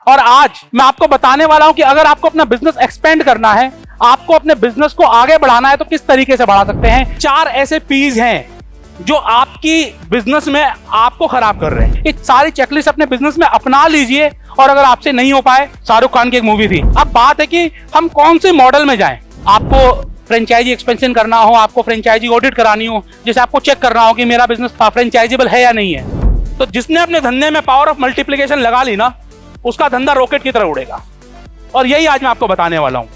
और आज मैं आपको बताने वाला हूं कि अगर आपको अपना बिजनेस एक्सपेंड करना है, आपको अपने बिजनेस को आगे बढ़ाना है, तो किस तरीके से बढ़ा सकते हैं। 4 ऐसे पीज हैं जो आपकी बिजनेस में आपको खराब कर रहे हैं। ये सारी चेकलिस्ट अपने बिजनेस में अपना लीजिए, और अगर आपसे नहीं हो पाए, शाहरुख खान की एक मूवी थी। अब बात है कि हम कौन से मॉडल में जाएं। आपको फ्रेंचाइजी एक्सपेंशन करना हो, आपको फ्रेंचाइजी ऑडिट करानी हो, जैसे आपको चेक करना हो कि मेरा बिजनेस फ्रेंचाइजेबल है या नहीं है। तो जिसने अपने धंधे में पावर ऑफ मल्टीप्लिकेशन लगा ली ना, उसका धंधा रॉकेट की तरह उड़ेगा। और यही आज मैं आपको बताने वाला हूं।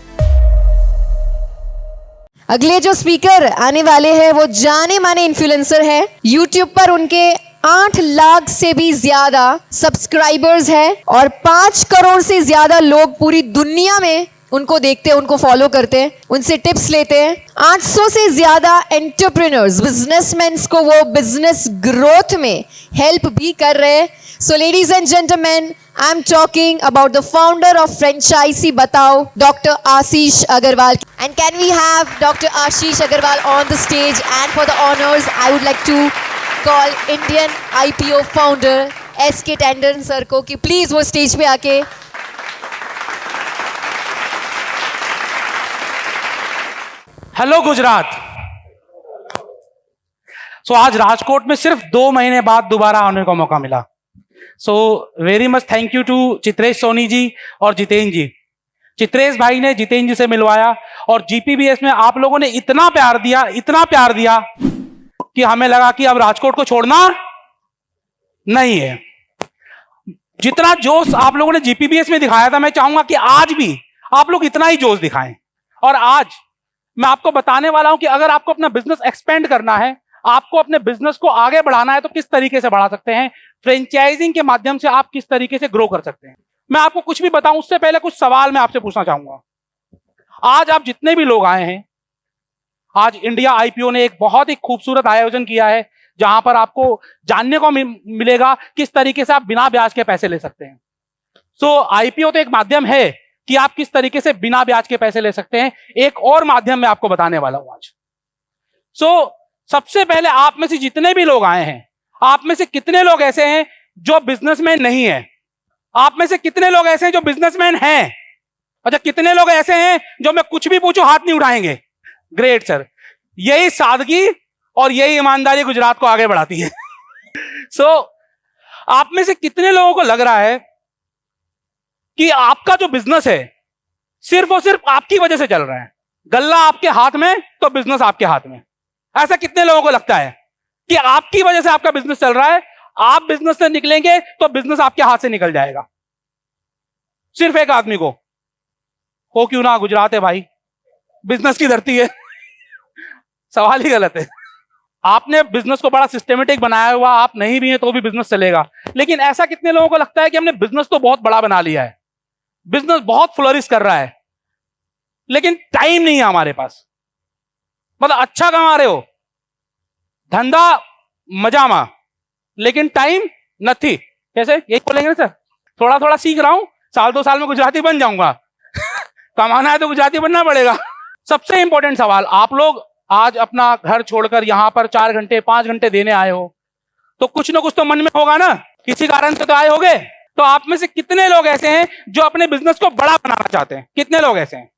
अगले जो स्पीकर आने वाले हैं वो जाने माने इन्फ्लुएंसर है। यूट्यूब पर उनके 8 लाख से भी ज्यादा सब्सक्राइबर्स है और 5 करोड़ से ज्यादा लोग पूरी दुनिया में उनको देखते हैं, उनको फॉलो करते हैं, उनसे टिप्स लेते हैं। 800 से ज्यादा एंटरप्रेन्योर्स, बिजनेसमैन को वो बिजनेस ग्रोथ में हेल्प भी कर रहे हैं। So ladies and gentleman, I am talking about the founder of franchise बताओ, doctor Ashish Agarwal. And can we have doctor Ashish Agarwal on the stage? And for the honours I would like to call Indian IPO founder SK Tandon sir को कि please वो stage पे आके। Hello Gujarat. सो आज राजकोट में सिर्फ 2 महीने बाद दोबारा आने का मौका मिला। So very much thank you to Chitresh Soni ji और जितेंद्र जी। चित्रेश भाई ने जितेंद्र जी से मिलवाया, और GPBS में आप लोगों ने इतना प्यार दिया कि हमें लगा कि अब राजकोट को छोड़ना नहीं है। जितना जोश आप लोगों ने GPBS में दिखाया था, मैं चाहूंगा कि आज भी आप लोग इतना ही जोश दिखाएं। और आज मैं आपको बताने वाला हूं कि अगर आपको अपना बिजनेस एक्सपेंड करना है, आपको अपने बिजनेस को आगे बढ़ाना है, तो किस तरीके से बढ़ा सकते हैं। फ्रेंचाइजिंग के माध्यम से आप किस तरीके से ग्रो कर सकते हैं। मैं आपको कुछ भी बताऊं उससे पहले कुछ सवाल मैं आपसे पूछना चाहूंगा। आज आप जितने भी लोग आए हैं, आज इंडिया IPO ने एक बहुत ही खूबसूरत आयोजन किया है, जहां पर आपको जानने को मिलेगा किस तरीके से आप बिना ब्याज के पैसे ले सकते हैं। सो IPO तो एक माध्यम है कि आप किस तरीके से बिना ब्याज के पैसे ले सकते हैं। एक और माध्यम मैं आपको बताने वाला हूं आज। सबसे पहले आप में से जितने भी लोग आए हैं, आप में से कितने लोग ऐसे हैं जो बिजनेसमैन नहीं है? आप में से कितने लोग ऐसे हैं जो बिजनेसमैन हैं? अच्छा, कितने लोग ऐसे हैं जो मैं कुछ भी पूछूं हाथ नहीं उठाएंगे? Great sir. यही सादगी और यही ईमानदारी गुजरात को आगे बढ़ाती है। आप में से कितने लोगों को लग रहा है कि आपका जो बिजनेस है सिर्फ और सिर्फ आपकी वजह से चल रहा है? गल्ला आपके हाथ में तो बिजनेस आपके हाथ में। ऐसा कितने लोगों को लगता है कि आपकी वजह से आपका बिजनेस चल रहा है? आप बिजनेस से निकलेंगे तो बिजनेस आपके हाथ से निकल जाएगा। सिर्फ एक आदमी को हो क्यों ना, गुजरात है भाई, बिजनेस की धरती है। सवाल ही गलत है। आपने बिजनेस को बड़ा सिस्टमेटिक बनाया हुआ, आप नहीं भी हैं तो भी बिजनेस चलेगा। लेकिन ऐसा कितने लोगों को लगता है कि हमने बिजनेस तो बहुत बड़ा बना लिया है, बिजनेस बहुत फ्लोरिश कर रहा है, लेकिन टाइम नहीं है हमारे पास। मतलब अच्छा कमा रहे हो, धंधा मजामा, लेकिन टाइम नहीं। कैसे? यही बोलेंगे ना सर? थोड़ा थोड़ा सीख रहा हूं, 1-2 साल में गुजराती बन जाऊंगा। कमाना है तो गुजराती बनना पड़ेगा। सबसे इंपॉर्टेंट सवाल, आप लोग आज अपना घर छोड़कर यहां पर 4 घंटे 5 घंटे देने आए हो, तो कुछ ना कुछ तो मन में होगा ना, किसी कारण से तो आए होंगे। तो आप में से कितने लोग ऐसे हैं जो अपने बिजनेस को बड़ा बनाना चाहते हैं? कितने लोग ऐसे हैं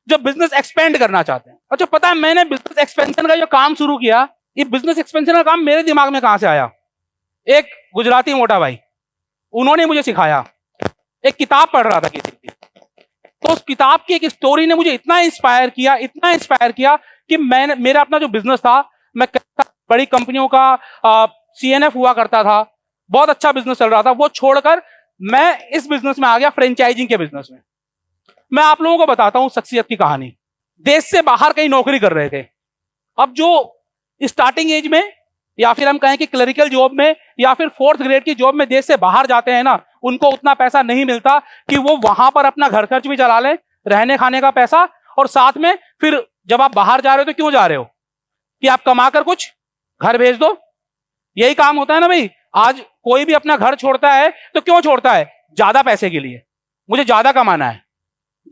जो बिजनेस एक्सपेंड करना चाहते हैं? अच्छा, पता है मैंने बिजनेस एक्सपेंशन का जो काम शुरू किया, ये बिजनेस एक्सपेंशन का काम मेरे दिमाग में कहां से आया? एक गुजराती मोटा भाई, उन्होंने मुझे सिखाया। एक किताब पढ़ रहा था किसी की, तो उस किताब की एक स्टोरी ने मुझे इतना इंस्पायर किया कि मेरा अपना जो बिजनेस था, मैं बड़ी कंपनियों का CNF हुआ करता था, बहुत अच्छा बिजनेस चल रहा था, वो छोड़कर मैं इस बिजनेस में आ गया, फ्रेंचाइजिंग के बिजनेस में। मैं आप लोगों को बताता हूं शख्सियत की कहानी। देश से बाहर कहीं नौकरी कर रहे थे। अब जो स्टार्टिंग एज में, या फिर हम कहें कि क्लरिकल जॉब में, या फिर 4th ग्रेड की जॉब में देश से बाहर जाते हैं ना, उनको उतना पैसा नहीं मिलता कि वो वहां पर अपना घर खर्च भी चला लें, रहने खाने का पैसा, और साथ में फिर जब आप बाहर जा रहे हो तो क्यों जा रहे हो? कि आप कमाकर कुछ घर भेज दो। यही काम होता है ना भाई। आज कोई भी अपना घर छोड़ता है तो क्यों छोड़ता है? ज्यादा पैसे के लिए, मुझे ज्यादा कमाना है।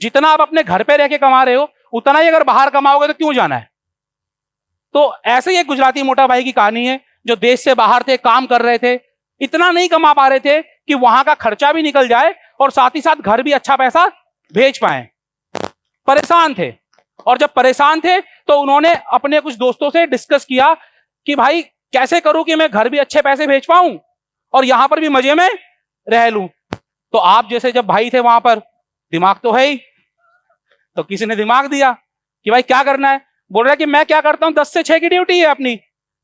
जितना आप अपने घर पे रह के कमा रहे हो, उतना ही अगर बाहर कमाओगे तो क्यों जाना है? तो ऐसे ही एक गुजराती मोटा भाई की कहानी है, जो देश से बाहर थे, काम कर रहे थे, इतना नहीं कमा पा रहे थे कि वहां का खर्चा भी निकल जाए और साथ ही साथ घर भी अच्छा पैसा भेज पाए। परेशान थे, और जब परेशान थे तो उन्होंने अपने कुछ दोस्तों से डिस्कस किया कि भाई कैसे करूं कि मैं घर भी अच्छे पैसे भेज पाऊं और यहां पर भी मजे में रह लूं। तो आप जैसे जब भाई थे वहां पर, दिमाग तो है ही, तो किसी ने दिमाग दिया कि भाई क्या करना है। बोल रहा है कि मैं क्या करता हूं, 10 से 6 की ड्यूटी है अपनी,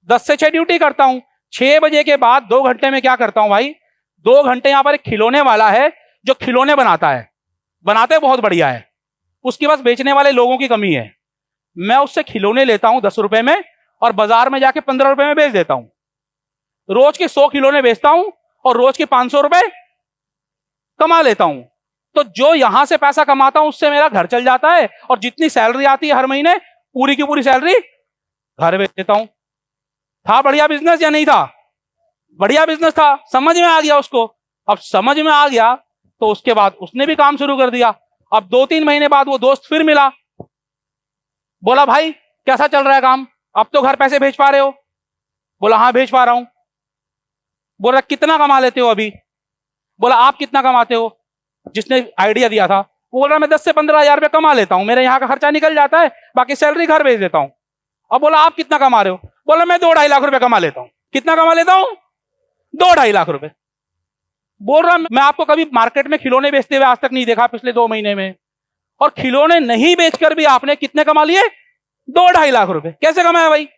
10 से 6 ड्यूटी करता हूं। 6 बजे के बाद 2 घंटे में क्या करता हूं भाई, 2 घंटे यहां पर एक खिलौने वाला है जो खिलौने बनाता है, बनाते बहुत बढ़िया है, उसकी बस बेचने वाले लोगों की कमी है। मैं उससे खिलौने लेता हूं 10 रुपए में और बाजार में जाके 15 रुपए में बेच देता हूं। रोज के 100 खिलौने बेचता हूं और रोज के 500 रुपए कमा लेता हूं। तो जो यहां से पैसा कमाता हूं उससे मेरा घर चल जाता है, और जितनी सैलरी आती है हर महीने पूरी की पूरी सैलरी घर भेज देता हूं। था बढ़िया बिजनेस या नहीं था? बढ़िया बिजनेस था, समझ में आ गया उसको। अब समझ में आ गया तो उसके बाद उसने भी काम शुरू कर दिया। अब 2-3 महीने बाद वो दोस्त फिर मिला, बोला भाई कैसा चल रहा है काम, अब तो घर पैसे भेज पा रहे हो? बोला हाँ भेज पा रहा हूं। बोला कितना कमा लेते हो अभी? बोला आप कितना कमाते हो? जिसने आइडिया दिया था वो बोल रहा मैं 10 से 15 हजार रुपये कमा लेता हूं, मेरे यहाँ का खर्चा निकल जाता है, बाकी सैलरी घर भेज देता हूं। अब बोला आप कितना कमा रहे हो? बोला मैं 2-2.5 लाख रुपए कमा लेता हूं। कितना कमा लेता हूं? 2-2.5 लाख रुपए। बोल रहा मैं आपको कभी मार्केट में खिलौने बेचते हुए आज तक नहीं देखा पिछले 2 महीने में, और खिलौने नहीं बेचकर भी आपने कितने कमा लिए? 2-2.5 लाख रुपए। कैसे कमाया भाई?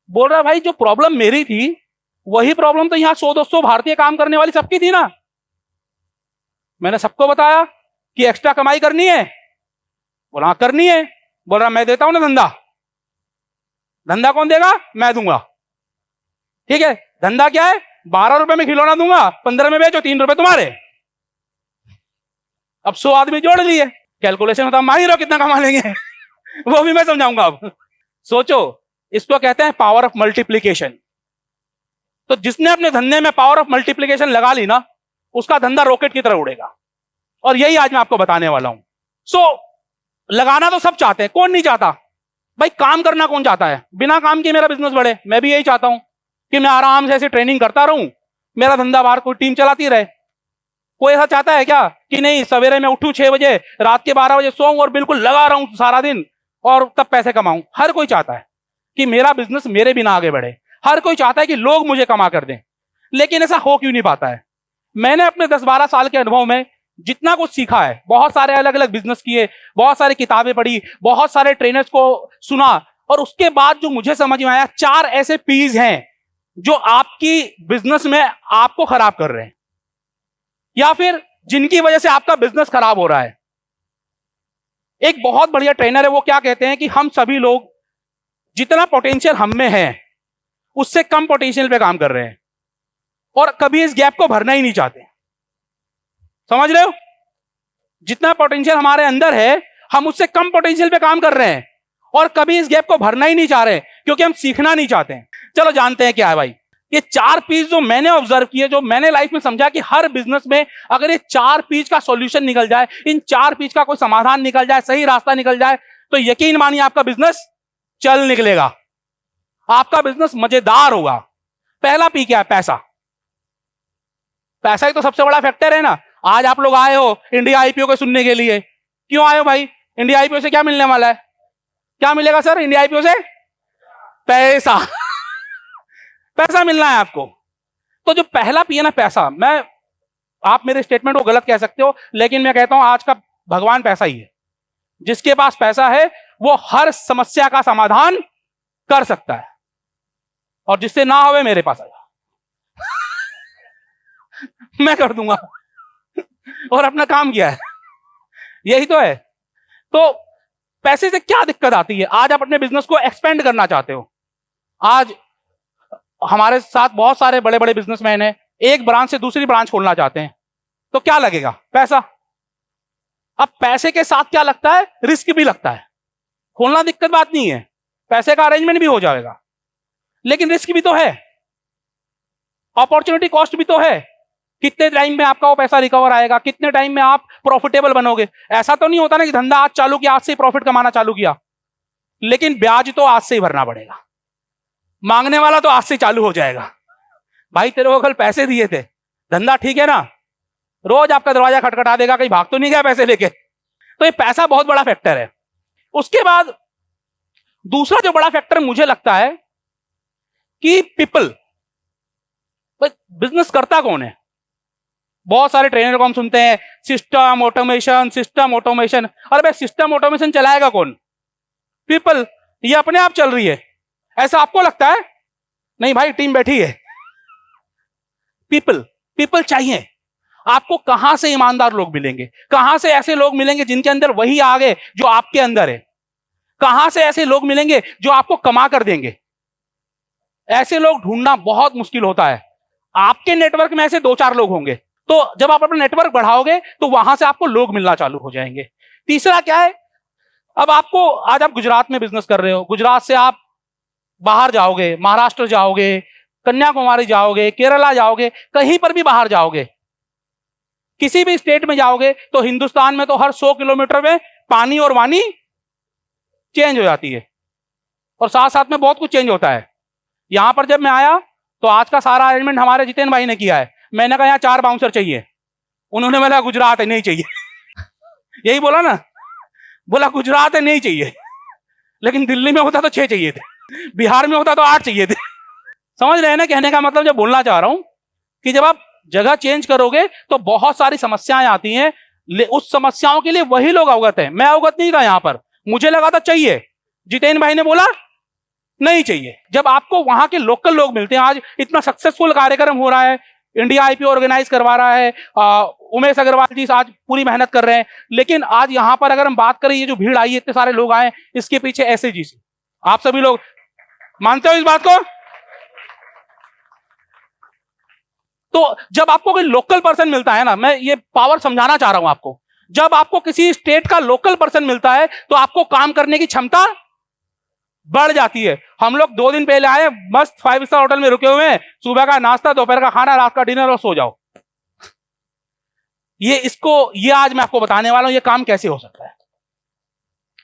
बोल रहा भाई जो प्रॉब्लम मेरी थी वही प्रॉब्लम तो यहां 100-200 भारतीय काम करने वाली सबकी थी ना। मैंने सबको बताया कि एक्स्ट्रा कमाई करनी है, बोला हाँ करनी है। बोल रहा मैं देता हूं ना धंधा। धंधा कौन देगा? मैं दूंगा। ठीक है, धंधा क्या है? 12 रुपए में खिलौना दूंगा, 15 में बेचो, 3 रुपए तुम्हारे। अब 100 आदमी जोड़ लिए, कैलकुलेशन होता माहिर हो कितना कमा लेंगे वो भी मैं समझाऊंगा। अब सोचो, इसको कहते हैं पावर ऑफ मल्टीप्लीकेशन। तो जिसने अपने धंधे में पावर ऑफ मल्टीप्लीकेशन लगा ली ना, उसका धंधा रॉकेट की तरह उड़ेगा। और यही आज मैं आपको बताने वाला हूं। लगाना तो सब चाहते हैं, कौन नहीं चाहता भाई? काम करना कौन चाहता है? बिना काम के मेरा बिजनेस बढ़े, मैं भी यही चाहता हूं कि मैं आराम से ऐसे ट्रेनिंग करता रहूं, मेरा धंधा बाहर कोई टीम चलाती रहे। कोई ऐसा चाहता है क्या कि नहीं सवेरे मैं उठूं 6 बजे, रात के 12 बजे सोऊं और बिल्कुल लगा रहा हूं सारा दिन और तब पैसे कमाऊं? हर कोई चाहता है कि मेरा बिजनेस मेरे बिना आगे बढ़े। हर कोई चाहता है कि लोग मुझे कमा कर दें, लेकिन ऐसा हो क्यों नहीं पाता है? मैंने अपने 10-12 साल के अनुभव में जितना कुछ सीखा है, बहुत सारे अलग अलग बिजनेस किए, बहुत सारी किताबें पढ़ी, बहुत सारे ट्रेनर्स को सुना, और उसके बाद जो मुझे समझ में आया 4 ऐसे पीज हैं जो आपकी बिजनेस में आपको खराब कर रहे हैं, या फिर जिनकी वजह से आपका बिजनेस खराब हो रहा है। एक बहुत बढ़िया ट्रेनर है, वो क्या कहते हैं कि हम सभी लोग जितना पोटेंशियल हम में है उससे कम पोटेंशियल पे काम कर रहे हैं, और कभी इस गैप को भरना ही नहीं चाहते। समझ रहे हो? जितना पोटेंशियल हमारे अंदर है हम उससे कम पोटेंशियल पे काम कर रहे हैं, और कभी इस गैप को भरना ही नहीं चाह रहे क्योंकि हम सीखना नहीं चाहते हैं। चलो जानते हैं क्या है भाई। ये 4 पीस जो मैंने ऑब्जर्व किए, जो मैंने लाइफ में समझा कि हर बिजनेस में अगर ये 4 पीस का सॉल्यूशन निकल जाए, इन 4 पीस का कोई समाधान निकल जाए, सही रास्ता निकल जाए, तो यकीन मानिए आपका बिजनेस चल निकलेगा, आपका बिजनेस मजेदार होगा। पहला पी क्या है? पैसा। पैसा ही तो सबसे बड़ा फैक्टर है ना। आज आप लोग आए हो इंडिया आईपीओ को सुनने के लिए, क्यों आए हो भाई? इंडिया आईपीओ से क्या मिलने वाला है? क्या मिलेगा सर इंडिया आईपीओ से? पैसा पैसा मिलना है आपको। तो जो पहला पी है ना पैसा, आप मेरे स्टेटमेंट को गलत कह सकते हो, लेकिन मैं कहता हूं आज का भगवान पैसा ही है। जिसके पास पैसा है वो हर समस्या का समाधान कर सकता है, और जिससे ना होवे मेरे पास आया मैं कर दूंगा और अपना काम किया है। यही तो है। तो पैसे से क्या दिक्कत आती है? आज आप अपने बिजनेस को एक्सपेंड करना चाहते हो। आज हमारे साथ बहुत सारे बड़े बड़े बिजनेसमैन हैं, एक ब्रांच से दूसरी ब्रांच खोलना चाहते हैं, तो क्या लगेगा? पैसा। अब पैसे के साथ क्या लगता है? रिस्क भी लगता है। खोलना दिक्कत बात नहीं है, पैसे का अरेंजमेंट भी हो जाएगा, लेकिन रिस्क भी तो है, अपॉर्चुनिटी कॉस्ट भी तो है। कितने टाइम में आपका वो पैसा रिकवर आएगा, कितने टाइम में आप प्रॉफिटेबल बनोगे। ऐसा तो नहीं होता ना कि धंधा आज चालू किया, आज से ही प्रॉफिट कमाना चालू किया, लेकिन ब्याज तो आज से ही भरना पड़ेगा, मांगने वाला तो आज से चालू हो जाएगा। भाई तेरे को कल पैसे दिए थे, धंधा ठीक है ना, रोज आपका दरवाजा खटखटा देगा, कहीं भाग तो नहीं गया पैसे लेके। तो ये पैसा बहुत बड़ा फैक्टर है। उसके बाद दूसरा जो बड़ा फैक्टर मुझे लगता है कि पीपल, बिजनेस करता कौन है। बहुत सारे ट्रेनर को हम सुनते हैं सिस्टम ऑटोमेशन, सिस्टम ऑटोमेशन। अरे भाई सिस्टम ऑटोमेशन चलाएगा कौन? पीपल। ये अपने आप चल रही है ऐसा आपको लगता है? नहीं भाई, टीम बैठी है। पीपल चाहिए आपको। कहां से ईमानदार लोग मिलेंगे? कहां से ऐसे लोग मिलेंगे जिनके अंदर वही आग है जो आपके अंदर है? कहां से ऐसे लोग मिलेंगे जो आपको कमा कर देंगे? ऐसे लोग ढूंढना बहुत मुश्किल होता है। आपके नेटवर्क में ऐसे 2-4 लोग होंगे। तो जब आप अपना नेटवर्क बढ़ाओगे तो वहां से आपको लोग मिलना चालू हो जाएंगे। तीसरा क्या है, अब आपको, आज आप गुजरात में बिजनेस कर रहे हो, गुजरात से आप बाहर जाओगे, महाराष्ट्र जाओगे, कन्याकुमारी जाओगे, केरला जाओगे, कहीं पर भी बाहर जाओगे, किसी भी स्टेट में जाओगे तो हिंदुस्तान में तो हर 100 किलोमीटर में पानी और वानी चेंज हो जाती है और साथ साथ में बहुत कुछ चेंज होता है। यहां पर जब मैं आया तो आज का सारा अरेंजमेंट हमारे जितेन भाई ने किया है। मैंने कहा यहाँ 4 बाउंसर चाहिए, उन्होंने बोला गुजरात है नहीं चाहिए। यही बोला ना, बोला गुजरात है नहीं चाहिए। लेकिन दिल्ली में होता तो 6 चाहिए थे, बिहार में होता तो 8 चाहिए थे। समझ रहे हैं ना कहने का मतलब? जब बोलना चाह रहा हूं कि जब आप जगह चेंज करोगे तो बहुत सारी समस्याएं आती हैं। उस समस्याओं के लिए वही लोग अवगत हैं। मैं अवगत नहीं था यहां पर, मुझे लगा था चाहिए, जितेन भाई ने बोला नहीं चाहिए। जब आपको वहां के लोकल लोग मिलते हैं, आज इतना सक्सेसफुल कार्यक्रम हो रहा है, इंडिया आईपीओ ऑर्गेनाइज करवा रहा है, उमेश अग्रवाल जी आज पूरी मेहनत कर रहे हैं। लेकिन आज यहां पर अगर हम बात करें, ये जो भीड़ आई है, इतने सारे लोग आए, इसके पीछे SAGC, आप सभी लोग मानते हो इस बात को? तो जब आपको कोई लोकल पर्सन मिलता है ना, मैं ये पावर समझाना चाह रहा हूं आपको, जब आपको किसी स्टेट का लोकल पर्सन मिलता है तो आपको काम करने की क्षमता बढ़ जाती है। हम लोग 2 दिन पहले आए, मस्त 5 स्टार होटल में रुके हुए हैं, सुबह का नाश्ता, दोपहर का खाना, रात का डिनर और सो जाओ। ये आज मैं आपको बताने वाला हूं ये काम कैसे हो सकता है।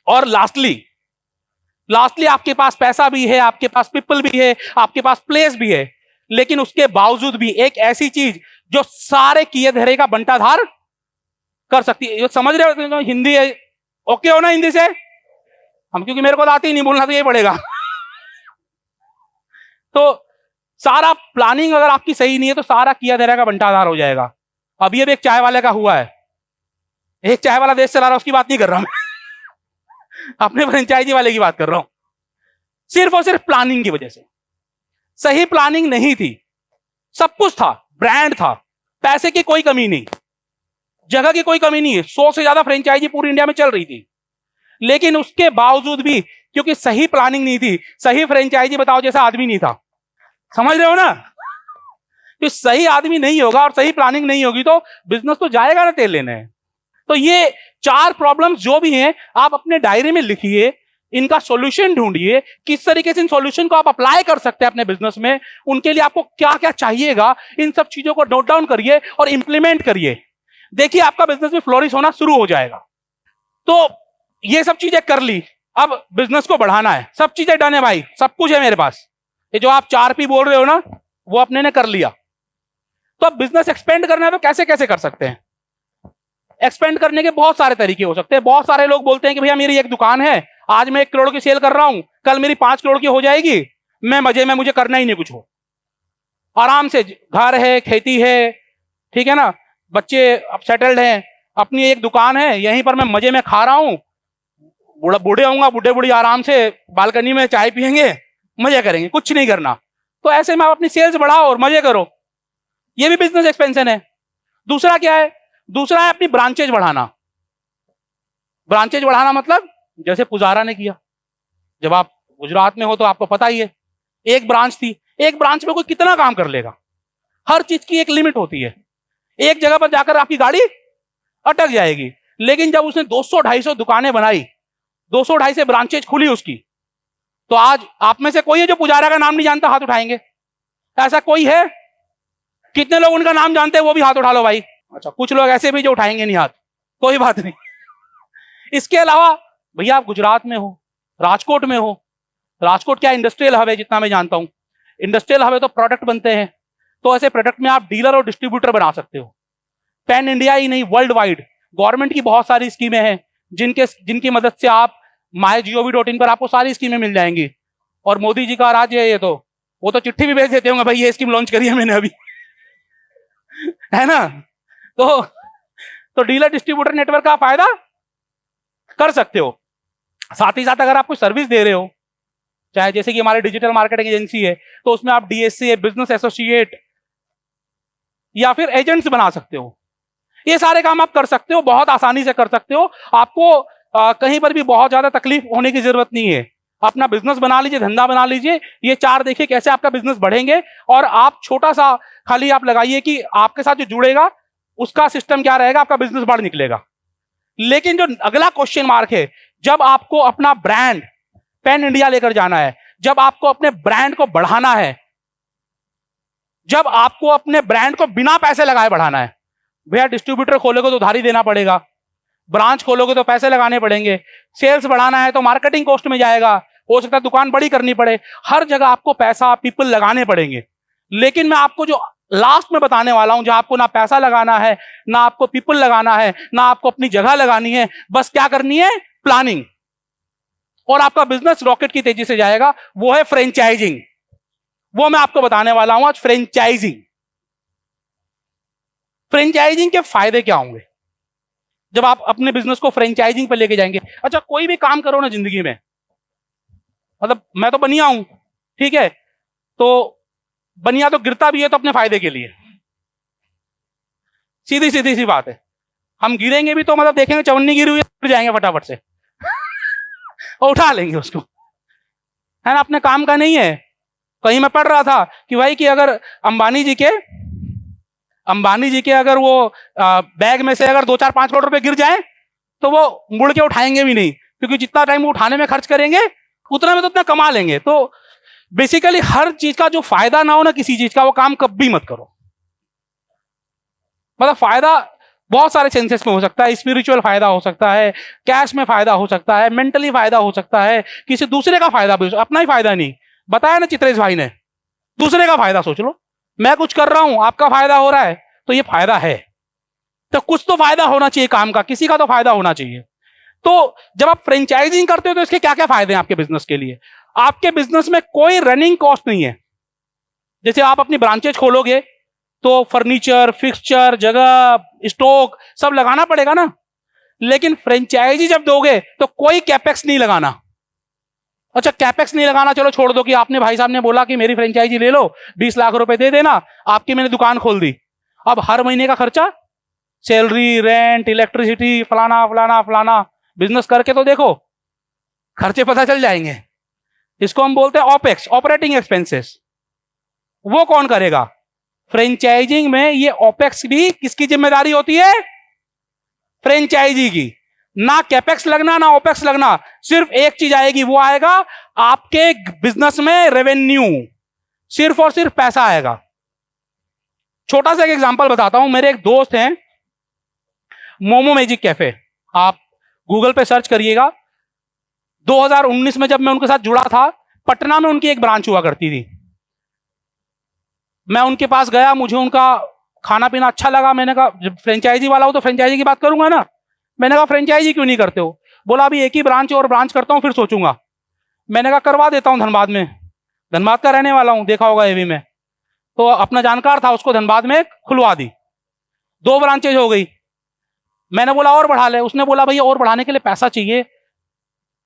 और लास्टली आपके पास पैसा भी है, आपके पास पीपल भी है, आपके पास प्लेस भी है, लेकिन उसके बावजूद भी एक ऐसी चीज जो सारे किए धरे का बंटाधार कर सकती है। समझ रहे हो? हिंदी है, ओके हो ना हिंदी से? हम, क्योंकि मेरे को तो आती ही नहीं, बोलना तो यही पड़ेगा। तो सारा प्लानिंग अगर आपकी सही नहीं है तो सारा किया धरा का बंटाधार हो जाएगा। अभी एक चाय वाले का हुआ है, एक चाय वाला देश चला रहा है, उसकी बात नहीं कर रहा मैं अपने फ्रेंचाइजी वाले की बात कर रहा हूं। सिर्फ और सिर्फ प्लानिंग की वजह से। सही प्लानिंग नहीं थी, सब कुछ था, ब्रांड था, पैसे की कोई कमी नहीं, जगह की कोई कमी नहीं है, 100 से ज्यादा फ्रेंचाइजी पूरी इंडिया में चल रही थी। लेकिन उसके बावजूद भी क्योंकि सही प्लानिंग नहीं थी, सही फ्रेंचाइजी बताओ जैसा आदमी नहीं था। समझ रहे हो ना? तो सही आदमी नहीं होगा और सही प्लानिंग नहीं होगी तो बिजनेस तो जाएगा ना तेल लेने। तो ये 4 प्रॉब्लम्स जो भी हैं आप अपने डायरी में लिखिए, इनका सॉल्यूशन ढूंढिए, किस तरीके से इन सॉल्यूशन को आप अप्लाई कर सकते हैं अपने बिजनेस में, उनके लिए आपको क्या क्या चाहिएगा, इन सब चीजों को नोट डाउन करिए और इंप्लीमेंट करिए। देखिए आपका बिजनेस में फ्लोरिश होना शुरू हो जाएगा। तो ये सब चीजें कर ली, अब बिजनेस को बढ़ाना है, सब चीजें डन है भाई, सब कुछ है मेरे पास। ये जो आप 4P बोल रहे हो ना, वो अपने ने कर लिया। तो अब बिजनेस एक्सपेंड करना है तो कैसे कैसे कर सकते हैं? एक्सपेंड करने के बहुत सारे तरीके हो सकते हैं। बहुत सारे लोग बोलते हैं कि भैया मेरी एक दुकान है, आज मैं 1 करोड़ की सेल कर रहा हूं, कल मेरी 5 करोड़ की हो जाएगी, मैं मजे में, मुझे करना ही नहीं कुछ हो, आराम से, घर है, खेती है, ठीक है ना, बच्चे अब सेटल्ड हैं, अपनी एक दुकान है, यहीं पर मैं मजे में खा रहा हूं, बूढ़े होऊंगा, बूढ़े बूढ़ी आराम से बालकनी में चाय पियेंगे, मजे करेंगे, कुछ नहीं करना। तो ऐसे में आप अपनी सेल्स बढ़ाओ और मजे करो, ये भी बिजनेस एक्सपेंशन है। दूसरा क्या है? दूसरा है अपनी ब्रांचेज बढ़ाना। ब्रांचेज बढ़ाना मतलब जैसे पुजारा ने किया, जब आप गुजरात में हो तो आपको पता ही है, एक ब्रांच थी, एक ब्रांच में कोई कितना काम कर लेगा, हर चीज की एक लिमिट होती है, एक जगह पर जाकर आपकी गाड़ी अटक जाएगी। लेकिन जब उसने 200-250 दुकानें बनाई, 200-250 ब्रांचेज खुली उसकी, तो आज आप में से कोई है जो पुजारा का नाम नहीं जानता? हाथ उठाएंगे। ऐसा कोई है? कितने लोग उनका नाम जानते हैं वो भी हाथ उठा लो भाई। अच्छा, कुछ लोग ऐसे भी जो उठाएंगे नहीं हाथ, कोई बात नहीं। इसके अलावा भैया आप गुजरात में हो, राजकोट में हो, राजकोट क्या इंडस्ट्रियल हब है जितना मैं जानता हूं, इंडस्ट्रियल हब है तो प्रोडक्ट बनते हैं, तो ऐसे प्रोडक्ट में आप डीलर और डिस्ट्रीब्यूटर बना सकते हो। पैन इंडिया ही नहीं, वर्ल्ड वाइड गवर्नमेंट की बहुत सारी स्कीमें हैं जिनकी मदद से आप mygov.in पर आपको सारी स्कीमें मिल जाएंगी। और मोदी जी का राज है ये, तो वो तो चिट्ठी भी भेज देते होंगे, भाई ये स्कीम लॉन्च करी है मैंने अभी है ना। तो डीलर डिस्ट्रीब्यूटर नेटवर्क का फायदा कर सकते हो। साथ ही साथ अगर आप कोई सर्विस दे रहे हो, चाहे जैसे कि हमारी डिजिटल मार्केटिंग एजेंसी है, तो उसमें आप डीएससी, बिजनेस एसोसिएट या फिर एजेंट्स बना सकते हो। ये सारे काम आप कर सकते हो, बहुत आसानी से कर सकते हो। आपको कहीं पर भी बहुत ज्यादा तकलीफ होने की जरूरत नहीं है। अपना बिजनेस बना लीजिए, धंधा बना लीजिए। ये 4 देखिए कैसे आपका बिजनेस बढ़ेंगे। और आप छोटा सा खाली आप लगाइए कि आपके साथ जो जुड़ेगा उसका सिस्टम क्या रहेगा, आपका बिजनेस बढ़ निकलेगा। लेकिन जो अगला क्वेश्चन मार्क है, जब आपको अपना ब्रांड पैन इंडिया लेकर जाना है, जब आपको अपने ब्रांड को बढ़ाना है, जब आपको अपने ब्रांड को बिना पैसे लगाए बढ़ाना है, भैया डिस्ट्रीब्यूटर खोलोगे तो उधारी देना पड़ेगा, ब्रांच खोलोगे तो पैसे लगाने पड़ेंगे, सेल्स बढ़ाना है तो मार्केटिंग कॉस्ट में जाएगा, हो सकता है दुकान बड़ी करनी पड़े, हर जगह आपको पैसा पीपल लगाने पड़ेंगे। लेकिन मैं आपको जो लास्ट में बताने वाला हूं, जहां आपको ना पैसा लगाना है, ना आपको पीपल लगाना है, ना आपको अपनी जगह लगानी है, बस क्या करनी है, प्लानिंग, और आपका बिजनेस रॉकेट की तेजी से जाएगा, वो है फ्रेंचाइजिंग। वो मैं आपको बताने वाला हूं आज, फ्रेंचाइजिंग। फ्रेंचाइजिंग के फायदे क्या होंगे जब आप अपने बिजनेस को फ्रेंचाइजिंग पे लेके जाएंगे। अच्छा, कोई भी काम करो ना जिंदगी में, मतलब मैं तो बनिया हूं, ठीक है, तो बनिया तो गिरता भी है तो अपने फायदे के लिए, सीधी सीधी सी बात है। हम गिरेंगे भी तो मतलब देखेंगे चवन्नी गिरी हुई है, गिर जाएंगे फटाफट से और उठा लेंगे उसको, है ना। अपने काम का नहीं है। कहीं मैं पढ़ रहा था कि भाई कि अगर अंबानी जी के अगर वो बैग में से अगर 2-4-5 करोड़ रुपए गिर जाए तो वो मुड़ के उठाएंगे भी नहीं, क्योंकि जितना टाइम वो उठाने में खर्च करेंगे उतना में तो उतना कमा लेंगे। तो बेसिकली हर चीज का जो फायदा ना हो ना किसी चीज का, वो काम कभी मत करो। मतलब फायदा बहुत सारे सेंसेस में हो सकता है। स्पिरिचुअल फायदा हो सकता है, कैश में फायदा हो सकता है, मेंटली फायदा हो सकता है, किसी दूसरे का फायदा भी, अपना ही फायदा नहीं। बताया ना चित्रेश भाई ने, दूसरे का फायदा सोच लो। मैं कुछ कर रहा हूं, आपका फायदा हो रहा है, तो ये फायदा है। तो कुछ तो फायदा होना चाहिए काम का, किसी का तो फायदा होना चाहिए। तो जब आप फ्रेंचाइजिंग करते हो तो इसके क्या क्या फायदे हैं आपके बिजनेस के लिए। आपके बिजनेस में कोई रनिंग कॉस्ट नहीं है। जैसे आप अपनी ब्रांचेज खोलोगे तो फर्नीचर, फिक्सचर, जगह, स्टॉक सब लगाना पड़ेगा ना। लेकिन फ्रेंचाइजी जब दोगे तो कोई कैपेक्स नहीं लगाना। अच्छा, कैपेक्स नहीं लगाना, चलो छोड़ दो कि आपने भाई साहब ने बोला कि मेरी फ्रेंचाइजी ले लो, 20 लाख रुपए दे देना, आपकी मैंने दुकान खोल दी। अब हर महीने का खर्चा, सैलरी, रेंट, इलेक्ट्रिसिटी, फलाना फलाना फलाना, बिजनेस करके तो देखो, खर्चे पता चल जाएंगे। इसको हम बोलते हैं ऑपेक्स, ऑपरेटिंग एक्सपेंसेस। वो कौन करेगा? फ्रेंचाइजिंग में ये ऑपेक्स भी किसकी जिम्मेदारी होती है? फ्रेंचाइजी की। ना कैपेक्स लगना ना ओपेक्स लगना, सिर्फ एक चीज आएगी, वो आएगा आपके बिजनेस में रेवेन्यू, सिर्फ और सिर्फ पैसा आएगा। छोटा सा एक एग्जांपल बताता हूं। मेरे एक दोस्त हैं, मोमो मैजिक कैफे, आप गूगल पे सर्च करिएगा। 2019 में जब मैं उनके साथ जुड़ा था, पटना में उनकी एक ब्रांच हुआ करती थी। मैं उनके पास गया, मुझे उनका खाना पीना अच्छा लगा। मैंने कहा, जब फ्रेंचाइजी वाला हो तो फ्रेंचाइजी की बात करूंगा ना। मैंने कहा फ्रेंचाइजी क्यों नहीं करते हो? बोला अभी एक ही ब्रांच और ब्रांच करता हूं फिर सोचूंगा। मैंने कहा करवा देता हूं धनबाद में, धनबाद का रहने वाला हूं, देखा होगा एवी में। तो अपना जानकार था, उसको धनबाद में खुलवा दी। 2 ब्रांचेज हो गई। मैंने बोला और बढ़ा ले। उसने बोला भैया और बढ़ाने के लिए पैसा चाहिए,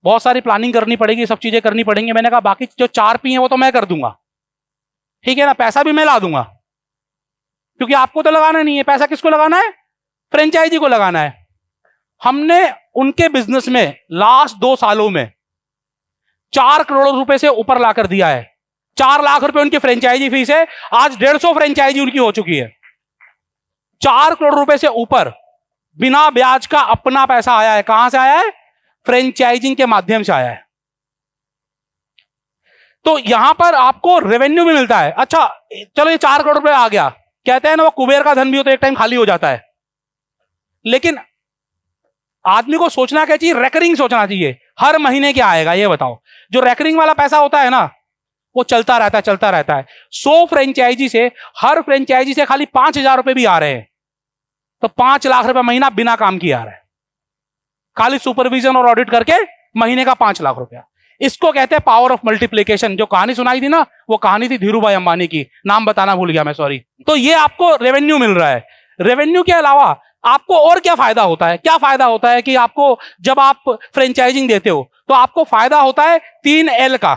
बहुत सारी प्लानिंग करनी पड़ेगी, सब चीजें करनी पड़ेंगी। मैंने कहा बाकी जो 4 पी हैं वो तो मैं कर दूंगा, ठीक है ना, पैसा भी मैं ला दूंगा, क्योंकि आपको तो लगाना नहीं है। पैसा किसको लगाना है? फ्रेंचाइजी को लगाना है। हमने उनके बिजनेस में लास्ट 2 सालों में 4 करोड़ रुपए से ऊपर लाकर दिया है। 4 लाख रुपए उनकी फ्रेंचाइजी फीस है। आज 150 फ्रेंचाइजी उनकी हो चुकी है। 4 करोड़ रुपए से ऊपर बिना ब्याज का अपना पैसा आया है। कहां से आया है? फ्रेंचाइजिंग के माध्यम से आया है। तो यहां पर आपको रेवेन्यू भी मिलता है। अच्छा चलो, ये 4 करोड़ रुपए आ गया, कहते हैं ना वो कुबेर का धन भी हो तो एक टाइम खाली हो जाता है। लेकिन आदमी को सोचना क्या चाहिए? रेकरिंग सोचना चाहिए। हर महीने क्या आएगा ये बताओ। जो रेकरिंग वाला पैसा होता है ना, वो चलता रहता है, चलता रहता है। 100 फ्रेंचाइजी से, हर फ्रेंचाइजी से खाली 5,000 रुपए भी आ रहे हैं। तो 5 लाख रुपए महीना बिना काम किए आ रहा है, खाली सुपरविजन और ऑडिट करके महीने का 5 लाख रुपया। इसको कहते हैं पावर ऑफ मल्टीप्लिकेशन। जो कहानी सुनाई थी ना, वो कहानी थी धीरू भाई अंबानी की, नाम बताना भूल गया मैं, सॉरी। तो ये आपको रेवेन्यू मिल रहा है। रेवेन्यू के अलावा आपको और क्या फायदा होता है? क्या फायदा होता है कि आपको जब आप फ्रेंचाइजिंग देते हो तो आपको फायदा होता है 3L का।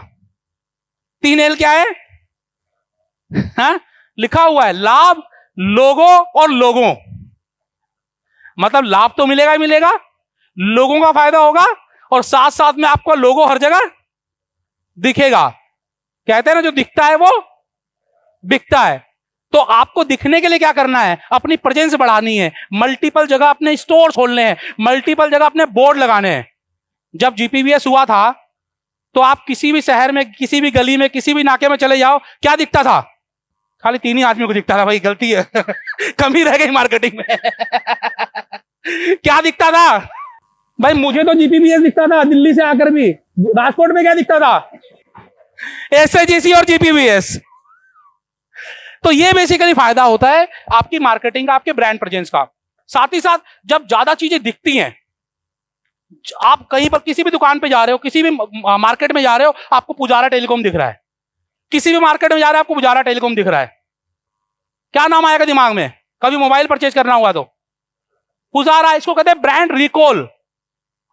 3L क्या है? हाँ? लिखा हुआ है, लाभ, लोगों और लोगों। मतलब लाभ तो मिलेगा ही मिलेगा, लोगों का फायदा होगा, और साथ साथ में आपको लोगो हर जगह दिखेगा। कहते हैं ना, जो दिखता है वो बिकता है। तो आपको दिखने के लिए क्या करना है? अपनी प्रेजेंस बढ़ानी है, मल्टीपल जगह अपने स्टोर खोलने हैं, मल्टीपल जगह अपने बोर्ड लगाने हैं। जब जीपीवीएस हुआ था तो आप किसी भी शहर में, किसी भी गली में, किसी भी नाके में चले जाओ, क्या दिखता था? खाली 3 ही आदमी को दिखता था। भाई गलती है कमी रह गई मार्केटिंग में क्या दिखता था भाई? मुझे तो जीपीवीएस दिखता था दिल्ली से आकर भी। राजकोट में क्या दिखता था? एसएजीसी और जीपीवीएस। तो ये बेसिकली फायदा होता है आपकी मार्केटिंग का, आपके ब्रांड प्रेजेंस का। साथ ही साथ जब ज्यादा चीजें दिखती हैं, आप कहीं पर किसी भी दुकान पे जा रहे हो, किसी भी मार्केट में जा रहे हो, आपको पुजारा टेलीकॉम दिख रहा है। किसी भी मार्केट में जा रहे हो, आपको पुजारा टेलीकॉम दिख रहा है। क्या नाम आएगा दिमाग में? कभी मोबाइल परचेज करना हुआ तो पुजारा। इसको कहते हैं ब्रांड रिकॉल।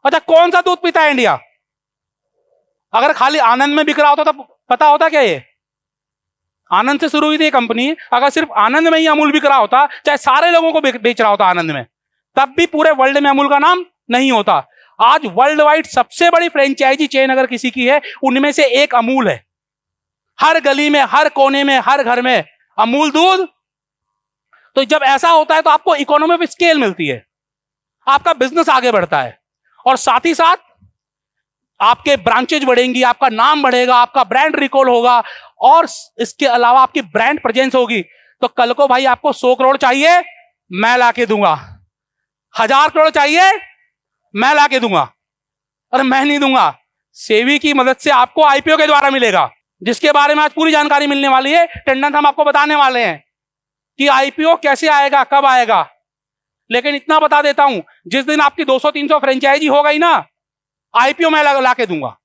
अच्छा, कौन सा दूध पीता है इंडिया? अगर खाली आनंद में बिक रहा होता तो पता होता क्या? ये आनंद से शुरू हुई थी कंपनी। अगर सिर्फ आनंद में ही अमूल बिक रहा होता, चाहे सारे लोगों को बेच रहा होता आनंद में, तब भी पूरे वर्ल्ड में अमूल का नाम नहीं होता। आज वर्ल्ड वाइड सबसे बड़ी फ्रेंचाइजी चेन अगर किसी की है, उनमें से एक अमूल है। हर गली में, हर कोने में, हर घर में अमूल दूध। तो जब ऐसा होता है तो आपको इकोनॉमी ऑफ स्केल मिलती है, आपका बिजनेस आगे बढ़ता है, और साथ ही साथ आपके ब्रांचेज बढ़ेंगी, आपका नाम बढ़ेगा, आपका ब्रांड रिकॉल होगा, और इसके अलावा आपकी ब्रांड प्रेजेंस होगी। तो कल को भाई आपको 100 करोड़ चाहिए, मैं लाके दूंगा। 1000 करोड़ चाहिए, मैं लाके दूंगा। और मैं नहीं दूंगा, सेवी की मदद से आपको आईपीओ के द्वारा मिलेगा, जिसके बारे में आज पूरी जानकारी मिलने वाली है। टंडन हम आपको बताने वाले हैं कि आईपीओ कैसे आएगा, कब आएगा। लेकिन इतना बता देता हूं, जिस दिन आपकी 200-300 फ्रेंचाइजी हो गई ना, आईपीओ मैं ला के दूंगा।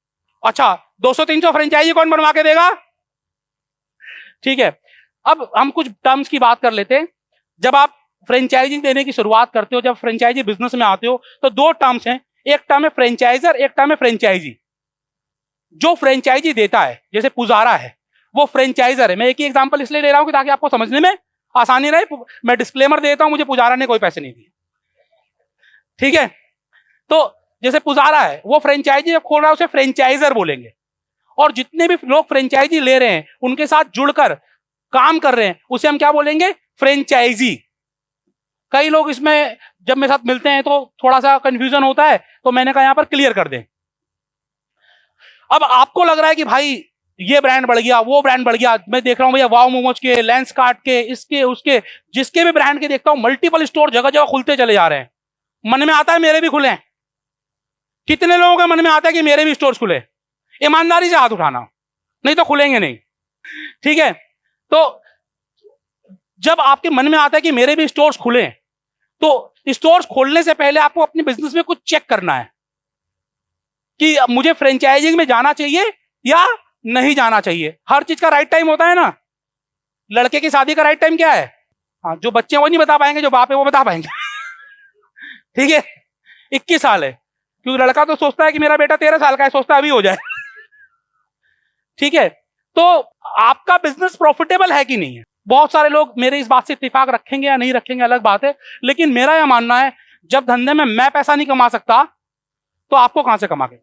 अच्छा, 200-300 फ्रेंचाइजी कौन बनवा के देगा? ठीक है, अब हम कुछ टर्म्स की बात कर लेते हैं। जब आप फ्रेंचाइजी देने की शुरुआत करते हो, जब फ्रेंचाइजी बिजनेस में आते हो, तो 2 टर्म्स हैं। एक टर्म है फ्रेंचाइजर, एक टर्म है फ्रेंचाइजी। जो फ्रेंचाइजी देता है, जैसे पुजारा है, वो फ्रेंचाइजर है। मैं एक ही एग्जांपल इसलिए ले रहा हूं कि ताकि आपको समझने में आसानी रहे। मैं डिस्क्लेमर देता हूं, मुझे पुजारा ने कोई पैसे नहीं दिए, ठीक है? तो जैसे पुजारा है, वो फ्रेंचाइजी जब खोल रहा है उसे फ्रेंचाइजर बोलेंगे। और जितने भी लोग फ्रेंचाइजी ले रहे हैं, उनके साथ जुड़कर काम कर रहे हैं, उसे हम क्या बोलेंगे? फ्रेंचाइजी। कई लोग इसमें जब मेरे साथ मिलते हैं तो थोड़ा सा कंफ्यूजन होता है, तो मैंने कहा यहां पर क्लियर कर दें। अब आपको लग रहा है कि भाई ये ब्रांड बढ़ गया, वो ब्रांड बढ़ गया। मैं देख रहा हूं भैया वाव मोमोज के, लेंस कार्ट के, इसके उसके, जिसके भी ब्रांड के देखता हूं, मल्टीपल स्टोर जगह जगह खुलते चले जा रहे हैं। मन में आता है मेरे भी खुले। कितने लोगों के मन में आता है कि मेरे भी स्टोर्स खुले? ईमानदारी से हाथ उठाना, नहीं तो खुलेंगे नहीं, ठीक है? तो जब आपके मन में आता है कि मेरे भी स्टोर्स खुले, तो स्टोर्स खोलने से पहले आपको अपने बिजनेस में कुछ चेक करना है कि मुझे फ्रेंचाइजिंग में जाना चाहिए या नहीं जाना चाहिए। हर चीज का राइट टाइम होता है ना। लड़के की शादी का राइट टाइम क्या है? हाँ, जो बच्चे वो नहीं बता पाएंगे, जो बाप है वो बता पाएंगे ठीक है, 21 साल है, क्योंकि लड़का तो सोचता है कि मेरा बेटा 13 साल का है, सोचता है अभी हो जाए ठीक है? तो आपका बिजनेस प्रॉफिटेबल है कि नहीं है? बहुत सारे लोग मेरे इस बात से इत्तेफाक रखेंगे या नहीं रखेंगे, अलग बात है। लेकिन मेरा यह मानना है, जब धंधे में मैं पैसा नहीं कमा सकता तो आपको कहां से कमा के?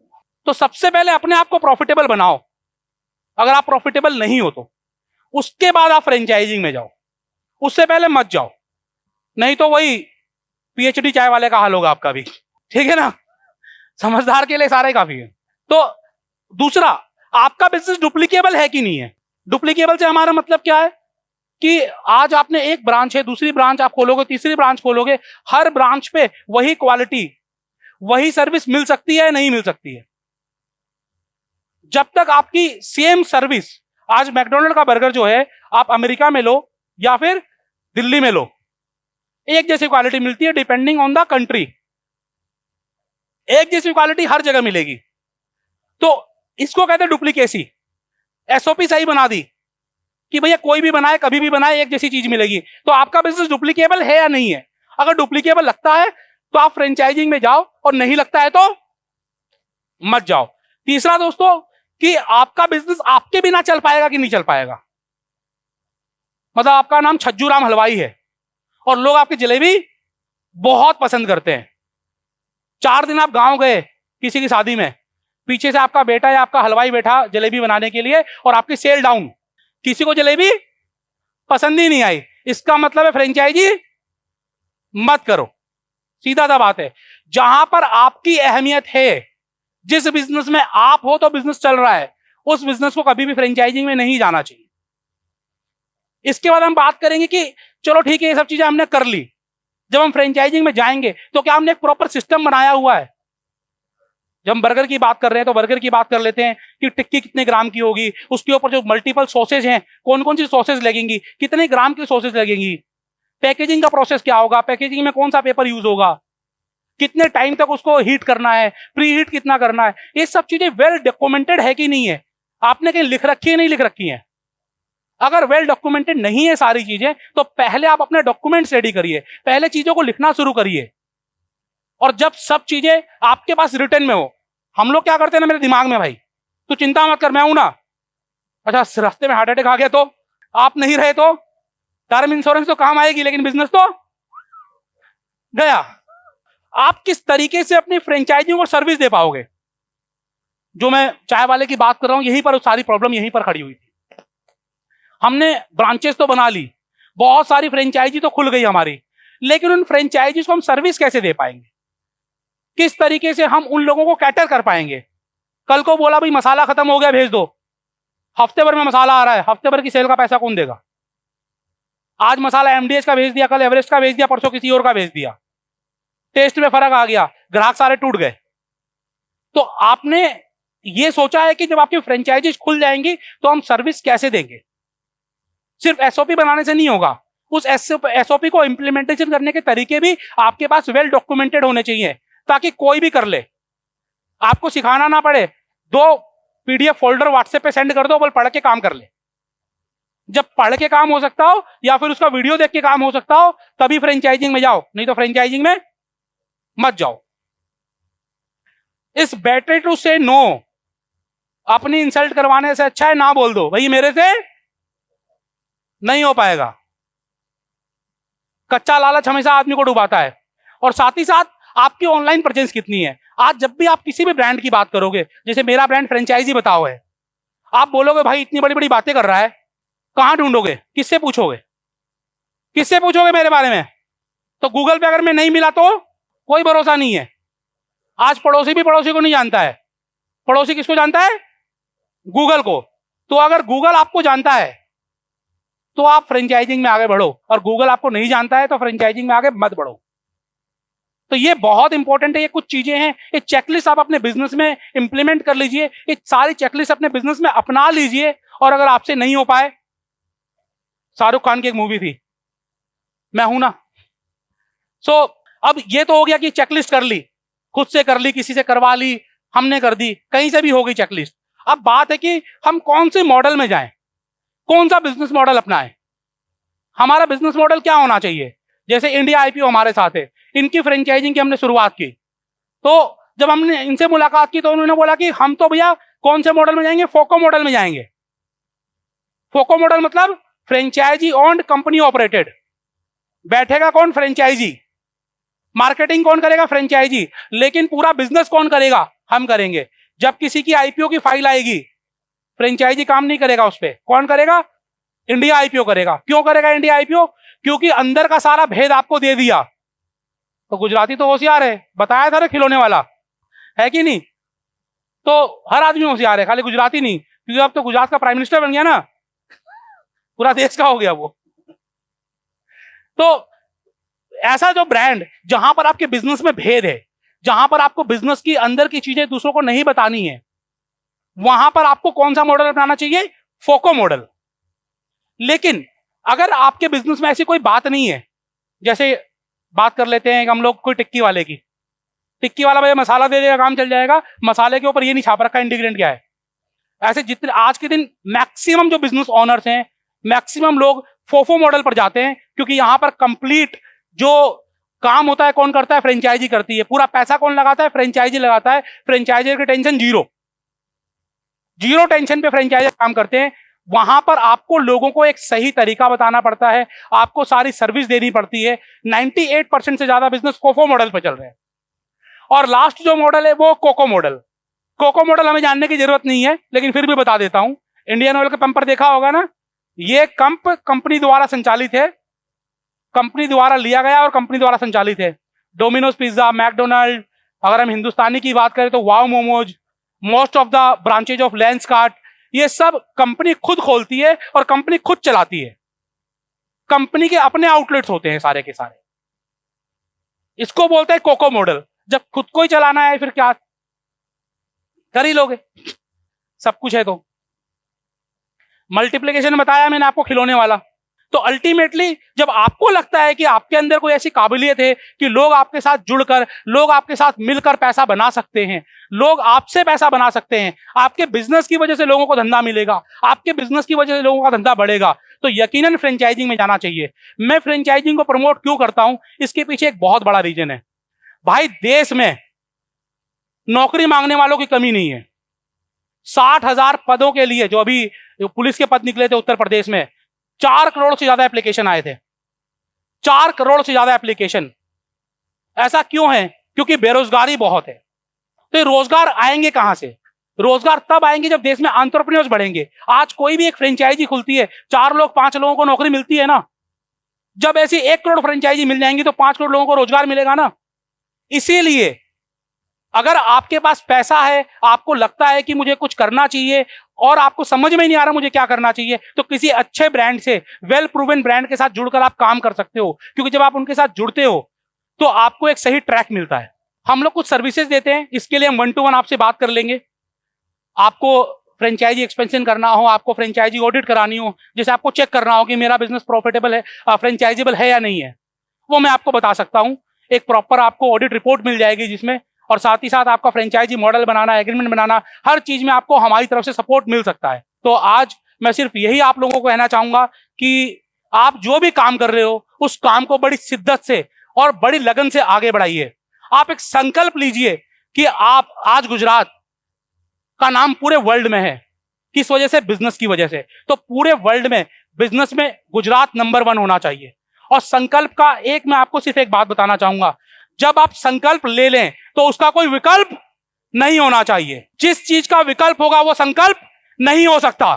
तो सबसे पहले अपने आप को प्रॉफिटेबल बनाओ। अगर आप प्रॉफिटेबल नहीं हो तो उसके बाद आप फ्रेंचाइजिंग में जाओ, उससे पहले मत जाओ, नहीं तो वही पीएचडी चाय वाले का हाल होगा आपका भी, ठीक है ना? समझदार के लिए सारे काफी है। तो दूसरा, आपका बिजनेस डुप्लीकेबल है कि नहीं है? डुप्लीकेबल से हमारा मतलब क्या है कि आज आपने एक ब्रांच है, दूसरी ब्रांच आप खोलोगे, तीसरी ब्रांच खोलोगे, हर ब्रांच पे वही क्वालिटी, वही सर्विस मिल सकती है, नहीं मिल सकती है। जब तक आपकी सेम सर्विस, आज मैकडोनल्ड का बर्गर जो है आप अमेरिका में लो या फिर दिल्ली में लो, एक जैसी क्वालिटी मिलती है डिपेंडिंग ऑन द कंट्री। एक जैसी क्वालिटी हर जगह मिलेगी, तो इसको कहते हैं डुप्लीकेसी। एसओपी सही बना दी कि भैया कोई भी बनाए कभी भी बनाए एक जैसी चीज मिलेगी, तो आपका बिजनेस डुप्लीकेबल है या नहीं है। अगर डुप्लीकेबल लगता है तो आप फ्रेंचाइजिंग में जाओ, और नहीं लगता है तो मत जाओ। तीसरा दोस्तों कि आपका बिजनेस आपके बिना चल पाएगा कि नहीं चल पाएगा। मतलब आपका नाम छज्जू राम हलवाई है और लोग आपकी जलेबी बहुत पसंद करते हैं। 4 दिन आप गांव गए किसी की शादी में, पीछे से आपका बेटा या आपका हलवाई बैठा जलेबी बनाने के लिए, और आपकी सेल डाउन, किसी को जलेबी पसंद ही नहीं आई, इसका मतलब है फ्रेंचाइजी मत करो। सीधा सा बात है। जहां पर आपकी अहमियत है, जिस बिजनेस में आप हो तो बिजनेस चल रहा है, उस बिजनेस को कभी भी फ्रेंचाइजिंग में नहीं जाना चाहिए। इसके बाद हम बात करेंगे कि चलो ठीक है ये सब चीजें हमने कर ली, जब हम फ्रेंचाइजिंग में जाएंगे तो क्या हमने एक प्रॉपर सिस्टम बनाया हुआ है। जब हम बर्गर की बात कर रहे हैं तो बर्गर की बात कर लेते हैं कि टिक्की कितने ग्राम की होगी, उसके ऊपर जो मल्टीपल सॉसेज हैं कौन कौन सी सॉसेज लगेंगी, कितने ग्राम की सॉसेज लगेंगी, पैकेजिंग का प्रोसेस क्या होगा, पैकेजिंग में कौन सा पेपर यूज होगा, कितने टाइम तक उसको हीट करना है, प्री हीट कितना करना है, ये सब चीजें वेल डॉक्यूमेंटेड है कि नहीं है, आपने कहीं लिख रखी है नहीं लिख रखी है। अगर वेल डॉक्यूमेंटेड नहीं है सारी चीजें तो पहले आप अपने डॉक्यूमेंट्स रेडी करिए, पहले चीजों को लिखना शुरू करिए, और जब सब चीजें आपके पास रिटर्न में हो। हम लोग क्या करते हैं ना, मेरे दिमाग में भाई तू चिंता मत कर मैं हूं ना, अच्छा रास्ते में हार्ट अटैक आ गया तो, आप नहीं रहे तो, टर्म इंश्योरेंस तो काम आएगी लेकिन बिजनेस तो गया। आप किस तरीके से अपनी फ्रेंचाइजिंग और सर्विस दे पाओगे। जो मैं चाय वाले की बात कर रहा हूं, यहीं पर सारी प्रॉब्लम यहीं पर खड़ी हुई थी। हमने ब्रांचेस तो बना ली, बहुत सारी फ्रेंचाइजी तो खुल गई हमारी, लेकिन उन फ्रेंचाइजीज को हम सर्विस कैसे दे पाएंगे, किस तरीके से हम उन लोगों को कैटर कर पाएंगे। कल को बोला भाई मसाला खत्म हो गया भेज दो, हफ्ते भर में मसाला आ रहा है, हफ्ते भर की सेल का पैसा कौन देगा। आज मसाला एमडीएच का भेज दिया, कल एवरेस्ट का भेज दिया, परसों किसी और का भेज दिया, टेस्ट में फर्क आ गया, ग्राहक सारे टूट गए। तो आपने ये सोचा है कि जब आपकी फ्रेंचाइजीज खुल जाएंगी तो हम सर्विस कैसे देंगे। सिर्फ एसओपी बनाने से नहीं होगा, उस एसओपी को इंप्लीमेंटेशन करने के तरीके भी आपके पास वेल डॉक्यूमेंटेड होने चाहिए, ताकि कोई भी कर ले, आपको सिखाना ना पड़े। 2 पीडीएफ फोल्डर व्हाट्सएप पे सेंड कर दो, बोल पढ़ के काम कर ले। जब पढ़ के काम हो सकता हो या फिर उसका वीडियो देख के काम हो सकता हो तभी फ्रेंचाइजिंग में जाओ, नहीं तो फ्रेंचाइजिंग में मत जाओ। इस बेटर टू से नो, अपनी इंसल्ट करवाने से अच्छा है ना बोल दो भाई मेरे से नहीं हो पाएगा। कच्चा लालच हमेशा आदमी को डुबाता है। और साथ ही साथ आपकी ऑनलाइन प्रेजेंस कितनी है। आज जब भी आप किसी भी ब्रांड की बात करोगे, जैसे मेरा ब्रांड फ्रेंचाइजी बताओ है, आप बोलोगे भाई इतनी बड़ी बड़ी बातें कर रहा है, कहां ढूंढोगे, किससे पूछोगे, किससे पूछोगे मेरे बारे में। तो गूगल पे अगर मैं नहीं मिला तो कोई भरोसा नहीं है। आज पड़ोसी भी पड़ोसी को नहीं जानता है, पड़ोसी किसको जानता है, गूगल को। तो अगर गूगल आपको जानता है तो आप फ्रेंचाइजिंग में आगे बढ़ो, और गूगल आपको नहीं जानता है तो फ्रेंचाइजिंग में आगे मत बढ़ो। तो ये बहुत इंपॉर्टेंट है, ये कुछ चीजें हैं, ये चेकलिस्ट आप अपने बिजनेस में इंप्लीमेंट कर लीजिए, ये सारी चेकलिस्ट अपने बिजनेस में अपना लीजिए। और अगर आपसे नहीं हो पाए, शाहरुख खान की एक मूवी थी मैं हूं ना, अब ये तो हो गया कि चेकलिस्ट कर ली, खुद से कर ली, किसी से करवा ली, हमने कर दी, कहीं से भी हो गई चेकलिस्ट। अब बात है कि हम कौन से मॉडल में जाएं, कौन सा बिजनेस मॉडल अपनाएं। हमारा बिजनेस मॉडल क्या होना चाहिए। जैसे इंडिया आईपीओ हमारे साथ है, इनकी फ्रेंचाइजिंग की हमने शुरुआत की, तो जब हमने इनसे मुलाकात की तो उन्होंने बोला कि हम तो भैया कौन से मॉडल में जाएंगे, फोको मॉडल में जाएंगे। फोको मॉडल मतलब फ्रेंचाइजी ओन्ड कंपनी ऑपरेटेड। बैठेगा कौन, फ्रेंचाइजी। मार्केटिंग कौन करेगा, फ्रेंचाइजी। लेकिन पूरा बिजनेस कौन करेगा, हम करेंगे। जब किसी की आईपीओ की फाइल आएगी, फ्रेंचाइजी काम नहीं करेगा उस पर, कौन करेगा, इंडिया आईपीओ करेगा। क्यों करेगा इंडिया आईपीओ, क्योंकि अंदर का सारा भेद आपको दे दिया। तो गुजराती तो होशियार है, बताया था ना खिलौने वाला, है कि नहीं। तो हर आदमी होशियार है, खाली गुजराती नहीं, क्योंकि अब तो गुजरात का प्राइम मिनिस्टर बन गया ना, पूरा देश का हो गया वो। तो ऐसा जो ब्रांड, जहां पर आपके बिजनेस में भेद है, जहां पर आपको बिजनेस की अंदर की चीजें दूसरों को नहीं बतानी है, वहां पर आपको कौन सा मॉडल अपनाना चाहिए, फोको मॉडल। लेकिन अगर आपके बिजनेस में ऐसी कोई बात नहीं है, जैसे बात कर लेते हैं कि हम लोग कोई टिक्की वाले की, टिक्की वाला भैया मसाला दे देगा, काम चल जाएगा, मसाले के ऊपर ये नहीं छाप रखा इंग्रेडिएंट क्या है। ऐसे जितने आज के दिन मैक्सिमम जो बिजनेस ओनर्स हैं, मैक्सिमम लोग फोफो मॉडल पर जाते हैं, क्योंकि यहां पर कंप्लीट जो काम होता है कौन करता है, फ्रेंचाइजी करती है। पूरा पैसा कौन लगाता है, फ्रेंचाइजी लगाता है। फ्रेंचाइजर की टेंशन जीरो टेंशन पे फ्रेंचाइजर काम करते हैं। वहां पर आपको लोगों को एक सही तरीका बताना पड़ता है, आपको सारी सर्विस देनी पड़ती है। 98% से ज्यादा बिजनेस फोफो मॉडल पर चल रहे हैं। और लास्ट जो मॉडल है वो कोको मॉडल। कोको मॉडल हमें जानने की जरूरत नहीं है, लेकिन फिर भी बता देता हूं। इंडियन ऑयल के पंप पर देखा होगा ना, ये कंपनी द्वारा संचालित है, कंपनी द्वारा लिया गया और कंपनी द्वारा संचालित है। डोमिनोज पिज्जा, मैकडोनल्ड, अगर हम हिंदुस्तानी की बात करें तो Wow Momos, most of the branches of Lenskart, ये सब कंपनी खुद खोलती है और कंपनी खुद चलाती है। कंपनी के अपने आउटलेट्स होते हैं सारे के सारे। इसको बोलते हैं कोको मॉडल। जब खुद को ही चलाना है फिर क्या कर ही लोगे, सब कुछ है। तो मल्टीप्लिकेशन बताया मैंने आपको, खिलौने वाला। तो अल्टीमेटली जब आपको लगता है कि आपके अंदर कोई ऐसी काबिलियत है कि लोग आपके साथ जुड़कर, लोग आपके साथ मिलकर पैसा बना सकते हैं, लोग आपसे पैसा बना सकते हैं, आपके बिजनेस की वजह से लोगों को धंधा मिलेगा, आपके बिजनेस की वजह से लोगों का धंधा बढ़ेगा, तो यकीनन फ्रेंचाइजिंग में जाना चाहिए। मैं फ्रेंचाइजिंग को प्रमोट क्यों करता हूं, इसके पीछे एक बहुत बड़ा रीजन है। भाई देश में नौकरी मांगने वालों की कमी नहीं है। 60,000 पदों के लिए, जो अभी पुलिस के पद निकले थे उत्तर प्रदेश में, 4 करोड़ से ज्यादा एप्लीकेशन आए थे। 4 करोड़ से ज्यादा एप्लीकेशन। ऐसा क्यों है? क्योंकि बेरोजगारी बहुत है। तो ये रोजगार आएंगे कहां से? रोजगार तब आएंगे जब देश में एंटरप्रेन्योर्स बढ़ेंगे। आज कोई भी एक फ्रेंचाइजी खुलती है, 4 लोग 5 लोगों को नौकरी मिलती है ना। जब ऐसी 1 करोड़ फ्रेंचाइजी मिल जाएंगी तो 5 करोड़ लोगों को रोजगार मिलेगा ना। इसीलिए अगर आपके पास पैसा है, आपको लगता है कि मुझे कुछ करना चाहिए और आपको समझ में नहीं आ रहा मुझे क्या करना चाहिए, तो किसी अच्छे ब्रांड से, वेल प्रूवन ब्रांड के साथ जुड़कर आप काम कर सकते हो। क्योंकि जब आप उनके साथ जुड़ते हो तो आपको एक सही ट्रैक मिलता है। हम लोग कुछ सर्विसेज देते हैं, इसके लिए हम 1-to-1 आपसे बात कर लेंगे। आपको फ्रेंचाइजी एक्सपेंशन करना हो, आपको फ्रेंचाइजी ऑडिट करानी हो, जैसे आपको चेक करना हो कि मेरा बिजनेस प्रॉफिटेबल है, फ्रेंचाइजेबल है या नहीं है, वो मैं आपको बता सकता हूं। एक प्रॉपर आपको ऑडिट रिपोर्ट मिल जाएगी जिसमें, और साथ ही साथ आपका फ्रेंचाइजी मॉडल बनाना, एग्रीमेंट बनाना, हर चीज में आपको हमारी तरफ से सपोर्ट मिल सकता है। तो आज मैं सिर्फ यही आप लोगों को कहना चाहूंगा कि आप जो भी काम कर रहे हो उस काम को बड़ी शिद्दत से और बड़ी लगन से आगे बढ़ाइए। आप एक संकल्प लीजिए कि आप आज गुजरात का नाम पूरे वर्ल्ड में है, किस वजह से? बिजनेस की वजह से। तो पूरे वर्ल्ड में बिजनेस में गुजरात नंबर 1 होना चाहिए। और संकल्प का एक मैं आपको सिर्फ एक बात बताना चाहूंगा, जब आप संकल्प ले लें तो उसका कोई विकल्प नहीं होना चाहिए। जिस चीज का विकल्प होगा वो संकल्प नहीं हो सकता।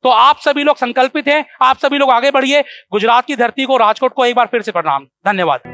तो आप सभी लोग संकल्पित हैं, आप सभी लोग आगे बढ़िए। गुजरात की धरती को, राजकोट को एक बार फिर से प्रणाम। धन्यवाद।